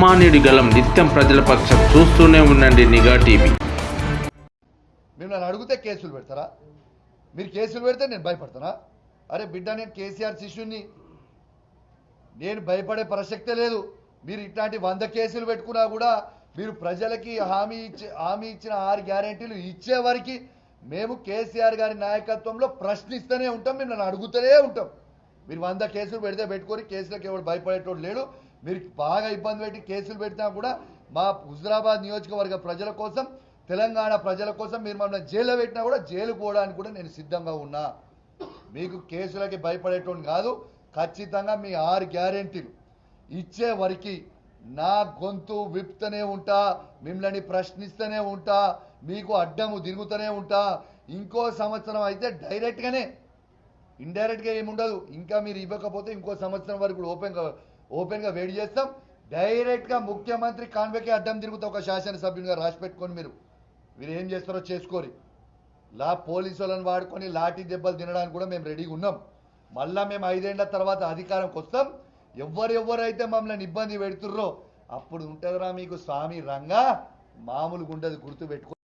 సామాన్యుడి గలం నిత్యం ప్రజల పక్షం చూస్తూనే ఉండండి నిఘా టీవీ. మీరు నన్ను అడిగితే కేసులు పెడతారా? మీరు కేసులు పెడితే నేను భయపడతానా? అరే బిడ్డ, నేను కేసీఆర్ శిష్యుని, నేను భయపడే ప్రసక్తే లేదు. మీరు ఇట్లాంటి 100 కేసులు పెట్టుకున్నా కూడా మీరు ప్రజలకి హామీ ఇచ్చిన 6 గ్యారెంటీలు ఇచ్చే వరకు మేము కేసీఆర్ గారి నాయకత్వంలో ప్రశ్నిస్తూనే ఉంటాం, మేము నన్ను అడుగుతూనే ఉంటాం. మీరు 100 కేసులు పెడితే పెట్టుకొని కేసులకు ఎవరు భయపడేటోడు లేడు. మీరు బాగా ఇబ్బంది పెట్టి కేసులు పెట్టినా కూడా మా హుజురాబాద్ నియోజకవర్గ ప్రజల కోసం, తెలంగాణ ప్రజల కోసం మీరు మమ్మల్ని జైల్లో పెట్టినా కూడా జైలుకు పోవడానికి కూడా నేను సిద్ధంగా ఉన్నా. మీకు కేసులకి భయపడేటోడు కాదు. ఖచ్చితంగా మీ 6 గ్యారెంటీలు ఇచ్చే వరకు నా గొంతు విప్తూనే ఉంటా, మిమ్మల్ని ప్రశ్నిస్తూనే ఉంటా, మీకు అడ్డము తిరుగుతూనే ఉంటా. ఇంకో సంవత్సరం అయితే డైరెక్ట్గానే, ఇండైరెక్ట్గా ఏముండదు. ఇంకా మీరు ఇవ్వకపోతే ఇంకో సంవత్సరం వరకు ఓపెన్గా వెయిట్ చేస్తాం. డైరెక్ట్గా ముఖ్యమంత్రి కాన్వేకే అడ్డం తిరుగుతా ఒక శాసనసభ్యునిగా రాసి పెట్టుకొని మీరు ఏం చేస్తారో చేసుకోరి. పోలీసు వాళ్ళని వాడుకొని లాఠీ దెబ్బలు తినడానికి కూడా మేము రెడీగా ఉన్నాం. మళ్ళీ మేము 5 ఏళ్ల తర్వాత అధికారంకి వస్తాం. ఎవరైతే మమ్మల్ని ఇబ్బంది పెడుతుర్రో అప్పుడు ఉంటుందిరా మీకు స్వామి రంగా, మామూలుగా ఉండదు, గుర్తు పెట్టుకో.